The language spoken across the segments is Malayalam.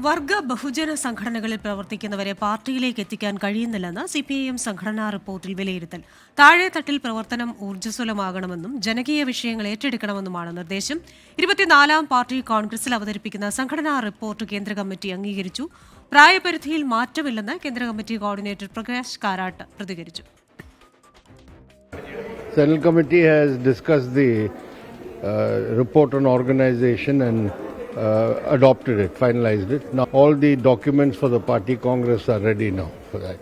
വർഗ ബഹുജന സംഘടനകളിൽ പ്രവർത്തിക്കുന്നവരെ പാർട്ടിയിലേക്ക് എത്തിക്കാൻ കഴിയുന്നില്ലെന്ന് സിപിഐഎം സംഘടനാ റിപ്പോർട്ടിൽ വിലയിരുത്തൽ. താഴെത്തട്ടിൽ പ്രവർത്തനം ഊർജ്ജസ്വലമാകണമെന്നും ജനകീയ വിഷയങ്ങൾ ഏറ്റെടുക്കണമെന്നുമാണ് നിർദ്ദേശം. 24-ാം പാർട്ടി കോൺഗ്രസിൽ അവതരിപ്പിക്കുന്ന സംഘടനാ റിപ്പോർട്ട് കേന്ദ്ര കമ്മിറ്റി അംഗീകരിച്ചു. പ്രായപരിധിയിൽ മാറ്റമില്ലെന്ന് കേന്ദ്ര കമ്മിറ്റി കോർഡിനേറ്റർ പ്രകാശ് കാരാട്ട് പ്രതികരിച്ചു. Central Committee has discussed the report on organization and adopted it, finalized it. Now all the documents for the party congress are ready now for that.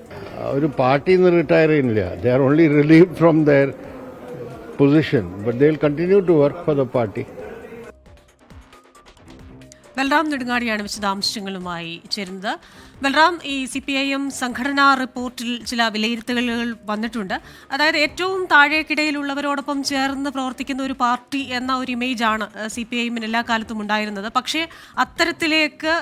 ഒരു പാർട്ടിയിൽ നിന്ന് റിട്ടയർ ചെയ്യുന്നില്ല. They are only relieved from their position, but they will continue to work for the party. Balram നെടുങ്ങാടിയാണ് വിശദാംശങ്ങളുമായി ചേരുന്നത്. ബൽറാം, ഈ സിപിഐഎം സംഘടനാ റിപ്പോർട്ടിൽ ചില വിലയിരുത്തലുകൾ വന്നിട്ടുണ്ട്. അതായത് ഏറ്റവും താഴേക്കിടയിലുള്ളവരോടൊപ്പം ചേർന്ന് പ്രവർത്തിക്കുന്ന ഒരു പാർട്ടി എന്ന ഒരു ഇമേജാണ് സിപിഐഎമ്മിന് എല്ലാ കാലത്തും ഉണ്ടായിരുന്നത്. പക്ഷേ അത്തരത്തിലേക്ക്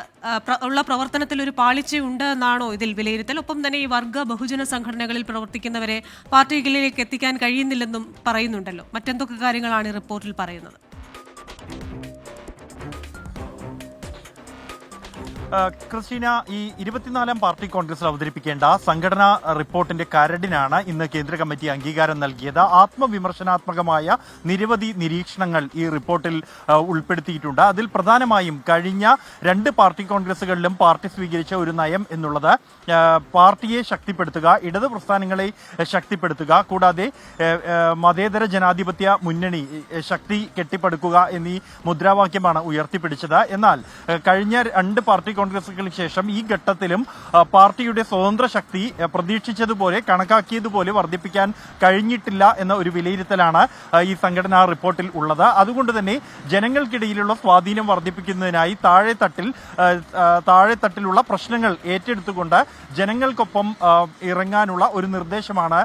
ഉള്ള പ്രവർത്തനത്തിൽ ഒരു പാളിച്ചയുണ്ട് എന്നാണോ ഇതിൽ വിലയിരുത്തൽ? ഒപ്പം തന്നെ ഈ വർഗ ബഹുജന സംഘടനകളിൽ പ്രവർത്തിക്കുന്നവരെ പാർട്ടികളിലേക്ക് എത്തിക്കാൻ കഴിയുന്നില്ലെന്നും പറയുന്നുണ്ടല്ലോ. മറ്റെന്തൊക്കെ കാര്യങ്ങളാണ് ഈ റിപ്പോർട്ടിൽ പറയുന്നത്? ക്രിസ്റ്റീന, ഈ 24-ാം പാർട്ടി കോൺഗ്രസിൽ അവതരിപ്പിക്കേണ്ട സംഘടനാ റിപ്പോർട്ടിന്റെ കരടിനാണ് ഇന്ന് കേന്ദ്ര കമ്മിറ്റി അംഗീകാരം നൽകിയത്. ആത്മവിമർശനാത്മകമായ നിരവധി നിരീക്ഷണങ്ങൾ ഈ റിപ്പോർട്ടിൽ ഉൾപ്പെടുത്തിയിട്ടുണ്ട്. അതിൽ പ്രധാനമായും കഴിഞ്ഞ 2 പാർട്ടി കോൺഗ്രസുകളിലും പാർട്ടി സ്വീകരിച്ച ഒരു നയം എന്നുള്ളത് പാർട്ടിയെ ശക്തിപ്പെടുത്തുക, ഇടത് പ്രസ്ഥാനങ്ങളെ ശക്തിപ്പെടുത്തുക, കൂടാതെ മതേതര ജനാധിപത്യ മുന്നണി ശക്തി കെട്ടിപ്പടുക്കുക എന്നീ മുദ്രാവാക്യമാണ് ഉയർത്തിപ്പിടിച്ചത്. എന്നാൽ കഴിഞ്ഞ 2 പാർട്ടി കോൺഗ്രസുകൾക്ക് ശേഷം ഈ ഘട്ടത്തിലും പാർട്ടിയുടെ സ്വതന്ത്ര ശക്തി പ്രതീക്ഷിച്ചതുപോലെ കണക്കാക്കിയതുപോലെ വർദ്ധിപ്പിക്കാൻ കഴിഞ്ഞിട്ടില്ല എന്ന ഒരു വിലയിരുത്തലാണ് ഈ സംഘടനാ റിപ്പോർട്ടിൽ ഉള്ളത്. അതുകൊണ്ട് തന്നെ ജനങ്ങൾക്കിടയിലുള്ള സ്വാധീനം വർദ്ധിപ്പിക്കുന്നതിനായി താഴെത്തട്ടിലുള്ള പ്രശ്നങ്ങൾ ഏറ്റെടുത്തുകൊണ്ട് ജനങ്ങൾക്കൊപ്പം ഇറങ്ങാനുള്ള ഒരു നിർദ്ദേശമാണ്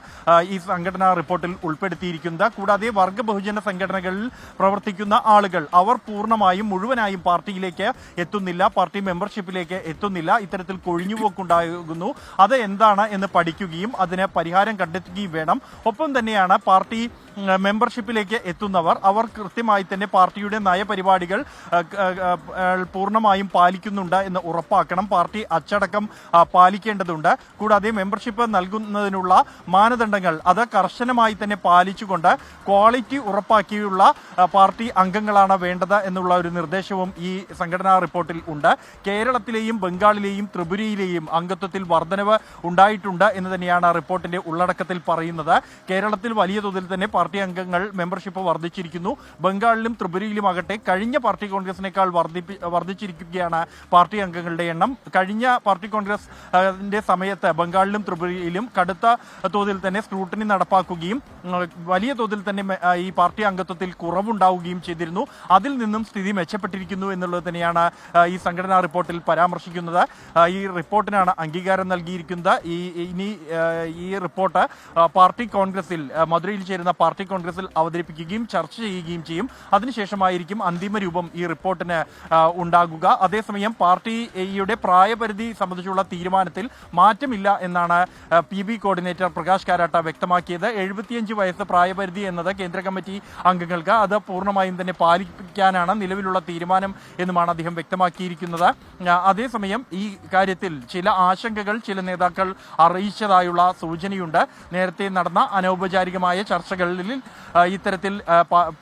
ഈ സംഘടനാ റിപ്പോർട്ടിൽ ഉൾപ്പെടുത്തിയിരിക്കുന്നത്. കൂടാതെ വർഗ ബഹുജന സംഘടനകളിൽ പ്രവർത്തിക്കുന്ന ആളുകൾ അവർ പൂർണ്ണമായും മുഴുവനായും പാർട്ടിയിലേക്ക് എത്തുന്നില്ല, പാർട്ടി മെമ്പർഷിപ്പിലേക്ക് എത്തുന്നില്ല, ഇത്തരത്തിൽ കൊഴിഞ്ഞുപോക്കുണ്ടാകുന്നു. അത് എന്താണ് എന്ന് പഠിക്കുകയും അതിന് പരിഹാരം കണ്ടെത്തുകയും വേണം. ഒപ്പം തന്നെയാണ് പാർട്ടി മെമ്പർഷിപ്പിലേക്ക് എത്തുന്നവർ അവർ കൃത്യമായി തന്നെ പാർട്ടിയുടെ നയപരിപാടികൾ പൂർണ്ണമായും പാലിക്കുന്നുണ്ട് എന്ന് ഉറപ്പാക്കണം. പാർട്ടി അച്ചടക്കം പാലിക്കേണ്ടതുണ്ട്. കൂടാതെ മെമ്പർഷിപ്പ് നൽകുന്നതിനുള്ള മാനദണ്ഡങ്ങൾ അത് കർശനമായി തന്നെ പാലിച്ചുകൊണ്ട് ക്വാളിറ്റി ഉറപ്പാക്കിയുള്ള പാർട്ടി അംഗങ്ങളാണ് വേണ്ടത് എന്നുള്ള ഒരു നിർദ്ദേശവും ഈ സംഘടനാ റിപ്പോർട്ടിൽ ഉണ്ട്. കേരളത്തിലെയും ബംഗാളിലെയും ത്രിപുരയിലെയും അംഗത്വത്തിൽ വർധനവ് ഉണ്ടായിട്ടുണ്ട് എന്ന് തന്നെയാണ് റിപ്പോർട്ടിന്റെ ഉള്ളടക്കത്തിൽ പറയുന്നത്. കേരളത്തിൽ വലിയ തോതിൽ തന്നെ പാർട്ടി അംഗങ്ങൾ മെമ്പർഷിപ്പ് വർദ്ധിച്ചിരിക്കുന്നു. ബംഗാളിലും ത്രിപുരയിലുമാകട്ടെ കഴിഞ്ഞ പാർട്ടി കോൺഗ്രസിനേക്കാൾ വർദ്ധിച്ചിരിക്കുകയാണ് പാർട്ടി അംഗങ്ങളുടെ എണ്ണം. കഴിഞ്ഞ പാർട്ടി കോൺഗ്രസിന്റെ സമയത്ത് ബംഗാളിലും ത്രിപുരയിലും കടുത്ത തോതിൽ തന്നെ സ്ക്രൂട്ടനി നടപ്പാക്കുകയും വലിയ തോതിൽ തന്നെ ഈ പാർട്ടി അംഗത്വത്തിൽ കുറവുണ്ടാവുകയും ചെയ്തിരുന്നു. അതിൽ നിന്നും സ്ഥിതി മെച്ചപ്പെട്ടിരിക്കുന്നു എന്നുള്ളത് തന്നെയാണ് ഈ സംഘടനാ റിപ്പോർട്ടിൽ പരാമർശിക്കുന്നത്. ഈ റിപ്പോർട്ടിനാണ് അംഗീകാരം നൽകിയിരിക്കുന്നത്. ഈ റിപ്പോർട്ട് പാർട്ടി കോൺഗ്രസിൽ മധുരയിൽ ചേരുന്ന പാർട്ടി കോൺഗ്രസിൽ അവതരിപ്പിക്കുകയും ചർച്ച ചെയ്യുകയും ചെയ്യും. അതിനുശേഷമായിരിക്കും അന്തിമ രൂപം ഈ റിപ്പോർട്ടിന് ഉണ്ടാകുക. അതേസമയം പാർട്ടിയുടെ പ്രായപരിധി സംബന്ധിച്ചുള്ള തീരുമാനത്തിൽ മാറ്റമില്ല എന്നാണ് PB കോർഡിനേറ്റർ പ്രകാശ് കാരാട്ട വ്യക്തമാക്കിയത്. 75 വയസ്സ് പ്രായപരിധി എന്നത് കേന്ദ്ര കമ്മിറ്റി അംഗങ്ങൾക്ക് അത് പൂർണ്ണമായും തന്നെ പാലിക്കാനാണ് നിലവിലുള്ള തീരുമാനം എന്നുമാണ് അദ്ദേഹം വ്യക്തമാക്കിയിരിക്കുന്നത്. അതേസമയം ഈ കാര്യത്തിൽ ചില ആശങ്കകൾ ചില നേതാക്കൾ അറിയിച്ചതായുള്ള സൂചനയുണ്ട്. നേരത്തെ നടന്ന അനൗപചാരികമായ ചർച്ചകളിൽ ഇത്തരത്തിൽ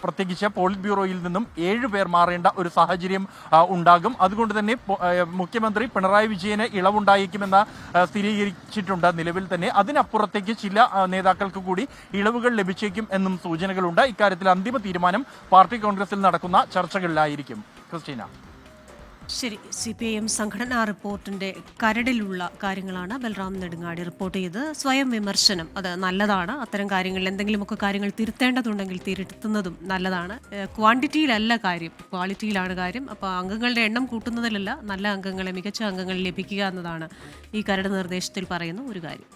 പ്രത്യേകിച്ച് പോളിറ്റ് ബ്യൂറോയിൽ നിന്നും 7 പേർ മാറേണ്ട ഒരു സാഹചര്യം ഉണ്ടാകും. അതുകൊണ്ട് തന്നെ മുഖ്യമന്ത്രി പിണറായി വിജയന് ഇളവുണ്ടായേക്കുമെന്ന് സ്ഥിരീകരിച്ചിട്ടുണ്ട് നിലവിൽ തന്നെ. അതിനപ്പുറത്തേക്ക് ചില നേതാക്കൾക്ക് കൂടി ഇളവുകൾ ലഭിച്ചേക്കും എന്നും സൂചനകളുണ്ട്. ഇക്കാര്യത്തിൽ അന്തിമ തീരുമാനം പാർട്ടി കോൺഗ്രസിൽ നടക്കുന്ന ചർച്ചകളിലായിരിക്കും. ക്രിസ്റ്റീന. ശരി, സിപിഐഎം സംഘടനാ റിപ്പോർട്ടിന്റെ കരടിലുള്ള കാര്യങ്ങളാണ് ബൽറാം നെടുങ്ങാടി റിപ്പോർട്ട് ചെയ്ത്. സ്വയം വിമർശനം അത് നല്ലതാണ്. അത്തരം കാര്യങ്ങളിൽ എന്തെങ്കിലുമൊക്കെ കാര്യങ്ങൾ തിരുത്തേണ്ടതുണ്ടെങ്കിൽ തിരുത്തുന്നതും നല്ലതാണ്. ക്വാണ്ടിറ്റിയിലല്ല കാര്യം, ക്വാളിറ്റിയിലാണ് കാര്യം. അപ്പോൾ അംഗങ്ങളുടെ എണ്ണം കൂട്ടുന്നതിലല്ല, നല്ല അംഗങ്ങളെ, മികച്ച അംഗങ്ങളെ ലഭിക്കുക എന്നതാണ് ഈ കരട് നിർദ്ദേശത്തിൽ പറയുന്ന ഒരു കാര്യം.